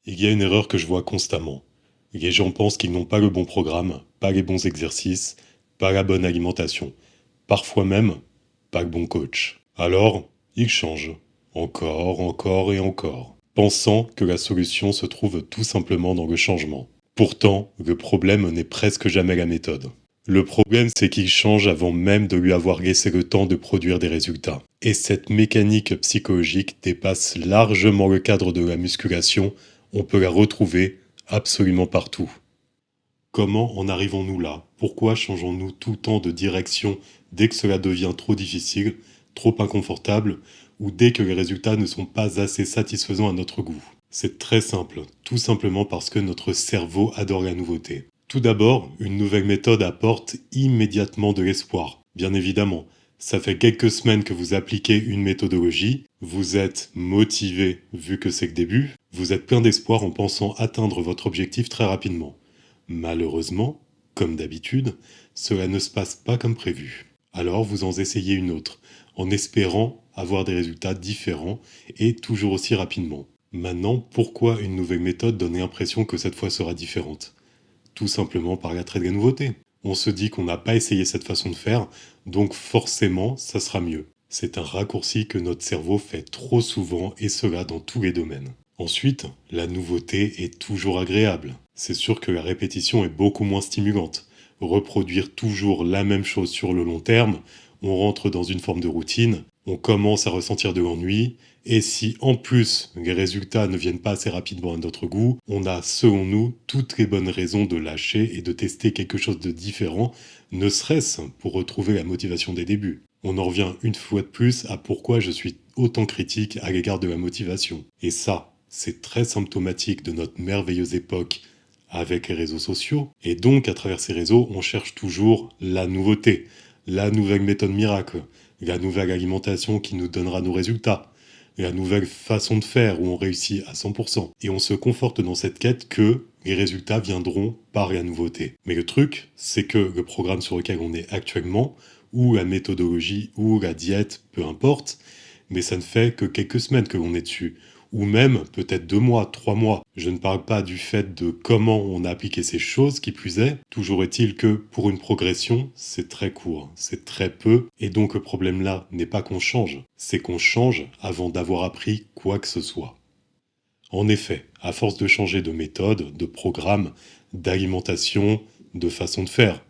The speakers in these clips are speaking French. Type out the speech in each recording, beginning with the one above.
Il y a une erreur que je vois constamment. Les gens pensent qu'ils n'ont pas le bon programme, pas les bons exercices, pas la bonne alimentation, parfois même pas le bon coach. Alors, ils changent, encore, encore et encore, pensant que la solution se trouve tout simplement dans le changement. Pourtant, le problème n'est presque jamais la méthode. Le problème, c'est qu'ils changent avant même de lui avoir laissé le temps de produire des résultats. Et cette mécanique psychologique dépasse largement le cadre de la musculation. On peut la retrouver absolument partout. Comment en arrivons-nous là? Pourquoi changeons-nous tout le temps de direction dès que cela devient trop difficile, trop inconfortable, ou dès que les résultats ne sont pas assez satisfaisants à notre goût? C'est très simple, tout simplement parce que notre cerveau adore la nouveauté. Tout d'abord, une nouvelle méthode apporte immédiatement de l'espoir. Bien évidemment, ça fait quelques semaines que vous appliquez une méthodologie, vous êtes motivé vu que c'est le début, vous êtes plein d'espoir en pensant atteindre votre objectif très rapidement. Malheureusement, comme d'habitude, cela ne se passe pas comme prévu. Alors vous en essayez une autre, en espérant avoir des résultats différents et toujours aussi rapidement. Maintenant, pourquoi une nouvelle méthode donne l'impression que cette fois sera différente? Tout simplement par l'attrait de la nouveauté. On se dit qu'on n'a pas essayé cette façon de faire, donc forcément, ça sera mieux. C'est un raccourci que notre cerveau fait trop souvent et cela dans tous les domaines. Ensuite, la nouveauté est toujours agréable. C'est sûr que la répétition est beaucoup moins stimulante. Reproduire toujours la même chose sur le long terme, on rentre dans une forme de routine, on commence à ressentir de l'ennui, et si en plus les résultats ne viennent pas assez rapidement à notre goût, on a selon nous toutes les bonnes raisons de lâcher et de tester quelque chose de différent, ne serait-ce pour retrouver la motivation des débuts. On en revient une fois de plus à pourquoi je suis autant critique à l'égard de la motivation. Et ça, c'est très symptomatique de notre merveilleuse époque avec les réseaux sociaux. Et donc, à travers ces réseaux, on cherche toujours la nouveauté, la nouvelle méthode miracle, la nouvelle alimentation qui nous donnera nos résultats, la nouvelle façon de faire où on réussit à 100%. Et on se conforte dans cette quête que les résultats viendront par la nouveauté. Mais le truc, c'est que le programme sur lequel on est actuellement, ou la méthodologie, ou la diète, peu importe, mais ça ne fait que quelques semaines que l'on est dessus, ou même peut-être 2 mois, 3 mois. Je ne parle pas du fait de comment on a appliqué ces choses, qui plus est. Toujours est-il que pour une progression, c'est très court, c'est très peu, et donc le problème là n'est pas qu'on change, c'est qu'on change avant d'avoir appris quoi que ce soit. En effet, à force de changer de méthode, de programme, d'alimentation, de façon de faire,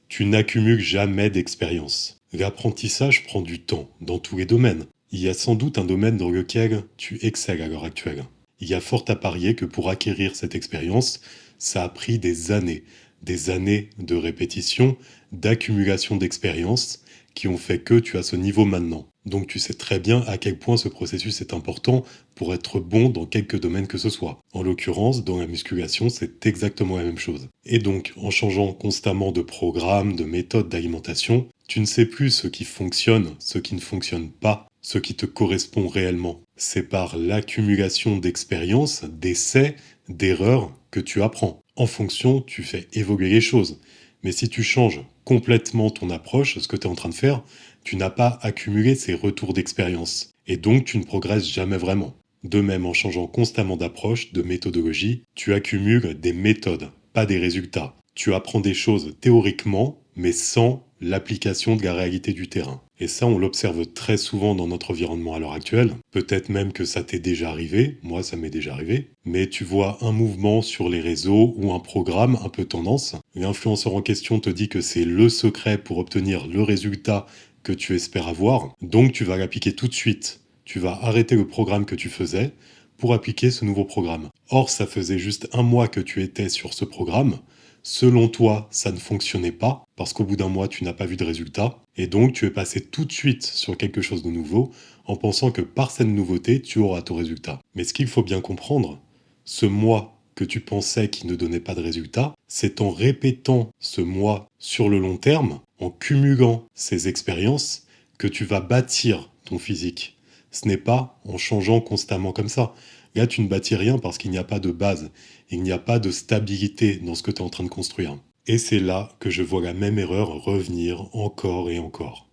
tu n'accumules jamais d'expérience. L'apprentissage prend du temps, dans tous les domaines. Il y a sans doute un domaine dans lequel tu excelles à l'heure actuelle. Il y a fort à parier que pour acquérir cette expérience, ça a pris des années de répétition, d'accumulation d'expérience, qui ont fait que tu as ce niveau maintenant. Donc tu sais très bien à quel point ce processus est important pour être bon dans quelque domaine que ce soit. En l'occurrence, dans la musculation, c'est exactement la même chose. Et donc, en changeant constamment de programme, de méthode d'alimentation, tu ne sais plus ce qui fonctionne, ce qui ne fonctionne pas, ce qui te correspond réellement. C'est par l'accumulation d'expériences, d'essais, d'erreurs que tu apprends. En fonction, tu fais évoluer les choses. Mais si tu changes complètement ton approche, ce que tu es en train de faire, tu n'as pas accumulé ces retours d'expérience. Et donc, tu ne progresses jamais vraiment. De même, en changeant constamment d'approche, de méthodologie, tu accumules des méthodes, pas des résultats. Tu apprends des choses théoriquement, mais sans l'application de la réalité du terrain. Et ça, on l'observe très souvent dans notre environnement à l'heure actuelle. Peut-être même que ça t'est déjà arrivé, moi ça m'est déjà arrivé. Mais tu vois un mouvement sur les réseaux ou un programme un peu tendance. L'influenceur en question te dit que c'est le secret pour obtenir le résultat que tu espères avoir. Donc tu vas l'appliquer tout de suite. Tu vas arrêter le programme que tu faisais pour appliquer ce nouveau programme. Or, ça faisait juste 1 mois que tu étais sur ce programme. Selon toi, ça ne fonctionnait pas, parce qu'au bout d'1 mois, tu n'as pas vu de résultat, et donc tu es passé tout de suite sur quelque chose de nouveau, en pensant que par cette nouveauté, tu auras ton résultat. Mais ce qu'il faut bien comprendre, ce mois que tu pensais qui ne donnait pas de résultat, c'est en répétant ce mois sur le long terme, en cumulant ces expériences, que tu vas bâtir ton physique. Ce n'est pas en changeant constamment comme ça. Là, tu ne bâtis rien parce qu'il n'y a pas de base. Il n'y a pas de stabilité dans ce que tu es en train de construire. Et c'est là que je vois la même erreur revenir encore et encore.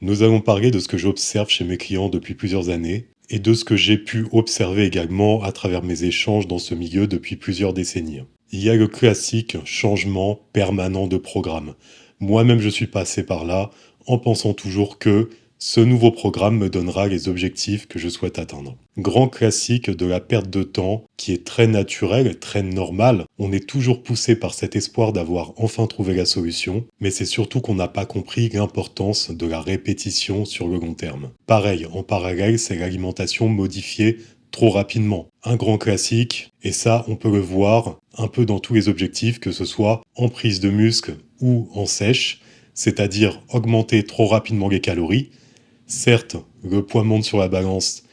Nous allons parler de ce que j'observe chez mes clients depuis plusieurs années, et de ce que j'ai pu observer également à travers mes échanges dans ce milieu depuis plusieurs décennies. Il y a le classique changement permanent de programme. Moi-même, je suis passé par là en pensant toujours que ce nouveau programme me donnera les objectifs que je souhaite atteindre. Grand classique de la perte de temps qui est très naturel, très normal. On est toujours poussé par cet espoir d'avoir enfin trouvé la solution, mais c'est surtout qu'on n'a pas compris l'importance de la répétition sur le long terme. Pareil, en parallèle, c'est l'alimentation modifiée trop rapidement. Un grand classique, et ça, on peut le voir un peu dans tous les objectifs, que ce soit en prise de muscle ou en sèche, c'est-à-dire augmenter trop rapidement les calories. Certes, le poids monte sur la balance,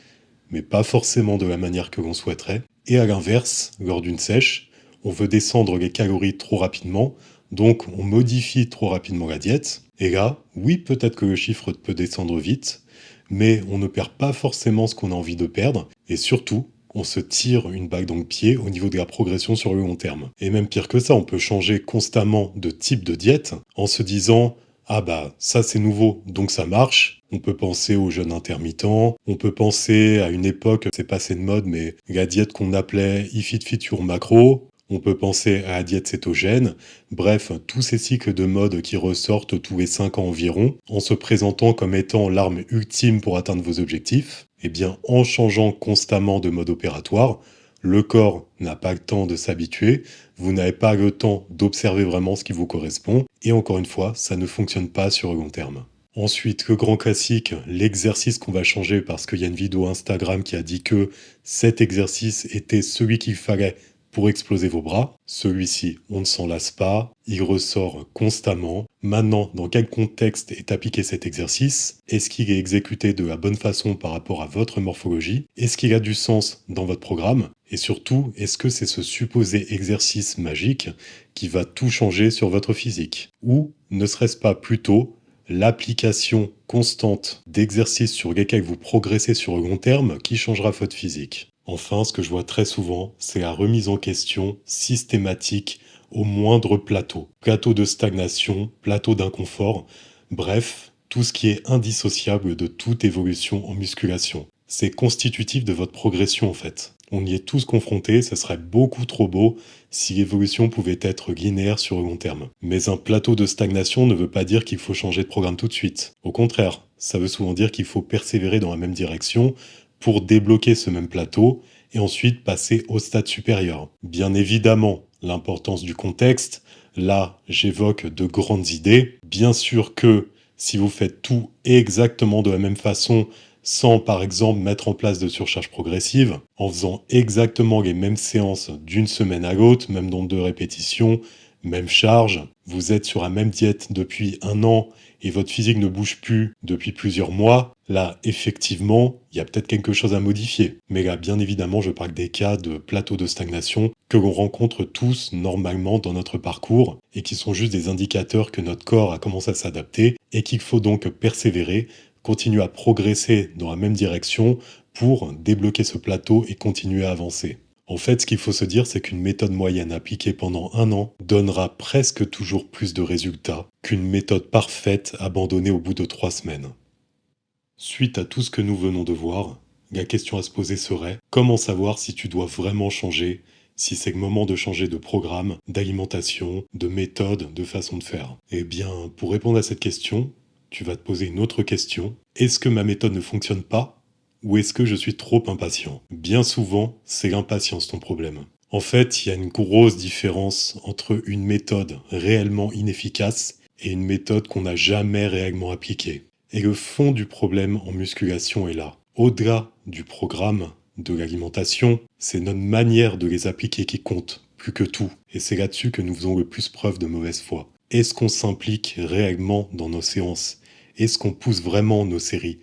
mais pas forcément de la manière que l'on souhaiterait. Et à l'inverse, lors d'une sèche, on veut descendre les calories trop rapidement, donc on modifie trop rapidement la diète. Et là, oui, peut-être que le chiffre peut descendre vite, mais on ne perd pas forcément ce qu'on a envie de perdre, et surtout, on se tire une balle dans le pied au niveau de la progression sur le long terme. Et même pire que ça, on peut changer constamment de type de diète en se disant ah bah ça c'est nouveau, donc ça marche. On peut penser au jeûne intermittent, on peut penser à une époque, c'est passé de mode, mais la diète qu'on appelait If It Fit Your Macro. On peut penser à la diète cétogène. Bref, tous ces cycles de mode qui ressortent tous les 5 ans environ, en se présentant comme étant l'arme ultime pour atteindre vos objectifs. Eh bien, en changeant constamment de mode opératoire, le corps n'a pas le temps de s'habituer, vous n'avez pas le temps d'observer vraiment ce qui vous correspond, et encore une fois, ça ne fonctionne pas sur le long terme. Ensuite, le grand classique, l'exercice qu'on va changer parce qu'il y a une vidéo Instagram qui a dit que cet exercice était celui qu'il fallait pour exploser vos bras. Celui-ci, on ne s'en lasse pas, il ressort constamment. Maintenant, dans quel contexte est appliqué cet exercice? Est-ce qu'il est exécuté de la bonne façon par rapport à votre morphologie? Est-ce qu'il a du sens dans votre programme? Et surtout, est-ce que c'est ce supposé exercice magique qui va tout changer sur votre physique? Ou ne serait-ce pas plutôt l'application constante d'exercices sur lesquels vous progressez sur le long terme qui changera votre physique? Enfin, ce que je vois très souvent, c'est la remise en question systématique au moindre plateau. Plateau de stagnation, plateau d'inconfort, bref, tout ce qui est indissociable de toute évolution en musculation. C'est constitutif de votre progression en fait. On y est tous confrontés, ce serait beaucoup trop beau si l'évolution pouvait être linéaire sur le long terme. Mais un plateau de stagnation ne veut pas dire qu'il faut changer de programme tout de suite. Au contraire, ça veut souvent dire qu'il faut persévérer dans la même direction pour débloquer ce même plateau et ensuite passer au stade supérieur. Bien évidemment, l'importance du contexte, là j'évoque de grandes idées. Bien sûr que si vous faites tout exactement de la même façon, sans par exemple mettre en place de surcharge progressive, en faisant exactement les mêmes séances d'une semaine à l'autre, même nombre de répétitions, même charge, vous êtes sur la même diète depuis 1 an et votre physique ne bouge plus depuis plusieurs mois, là, effectivement, il y a peut-être quelque chose à modifier. Mais là, bien évidemment, je parle des cas de plateau de stagnation que l'on rencontre tous normalement dans notre parcours et qui sont juste des indicateurs que notre corps a commencé à s'adapter et qu'il faut donc persévérer, continuer à progresser dans la même direction pour débloquer ce plateau et continuer à avancer. En fait, ce qu'il faut se dire, c'est qu'une méthode moyenne appliquée pendant 1 an donnera presque toujours plus de résultats qu'une méthode parfaite abandonnée au bout de 3 semaines. Suite à tout ce que nous venons de voir, la question à se poser serait comment savoir si tu dois vraiment changer, si c'est le moment de changer de programme, d'alimentation, de méthode, de façon de faire? Eh bien, pour répondre à cette question, tu vas te poser une autre question. Est-ce que ma méthode ne fonctionne pas? Ou est-ce que je suis trop impatient? Bien souvent, c'est l'impatience ton problème. En fait, il y a une grosse différence entre une méthode réellement inefficace et une méthode qu'on n'a jamais réellement appliquée. Et le fond du problème en musculation est là. Au-delà du programme, de l'alimentation, c'est notre manière de les appliquer qui compte, plus que tout. Et c'est là-dessus que nous faisons le plus preuve de mauvaise foi. Est-ce qu'on s'implique réellement dans nos séances? Est-ce qu'on pousse vraiment nos séries?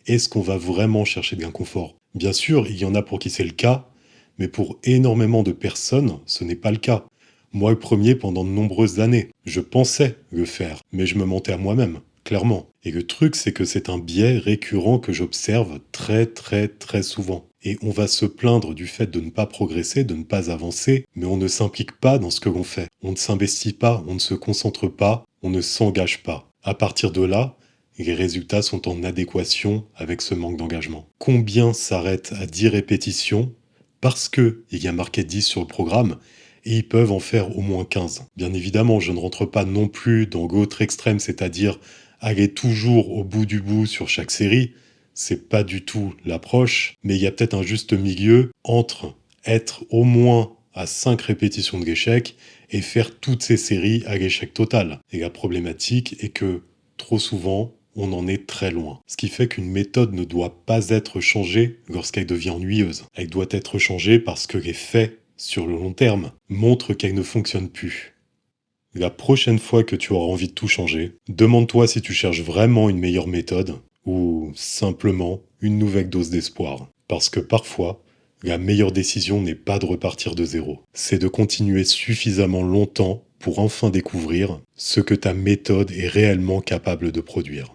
Est-ce qu'on va vraiment chercher de l'inconfort? Bien sûr, il y en a pour qui c'est le cas, mais pour énormément de personnes, ce n'est pas le cas. Moi le premier pendant de nombreuses années, je pensais le faire, mais je me mentais à moi-même, clairement. Et le truc, c'est que c'est un biais récurrent que j'observe très souvent. Et on va se plaindre du fait de ne pas progresser, de ne pas avancer, mais on ne s'implique pas dans ce que l'on fait. On ne s'investit pas, on ne se concentre pas, on ne s'engage pas. À partir de là, les résultats sont en adéquation avec ce manque d'engagement. Combien s'arrêtent à 10 répétitions parce qu'il y a marqué 10 sur le programme et ils peuvent en faire au moins 15. Bien évidemment, je ne rentre pas non plus dans l'autre extrême, c'est-à-dire aller toujours au bout du bout sur chaque série. C'est pas du tout l'approche, mais il y a peut-être un juste milieu entre être au moins à 5 répétitions de l'échec et faire toutes ces séries à l'échec total. Et la problématique est que trop souvent, on en est très loin. Ce qui fait qu'une méthode ne doit pas être changée lorsqu'elle devient ennuyeuse. Elle doit être changée parce que les faits, sur le long terme, montrent qu'elle ne fonctionne plus. La prochaine fois que tu auras envie de tout changer, demande-toi si tu cherches vraiment une meilleure méthode ou simplement une nouvelle dose d'espoir. Parce que parfois, la meilleure décision n'est pas de repartir de zéro. C'est de continuer suffisamment longtemps pour enfin découvrir ce que ta méthode est réellement capable de produire.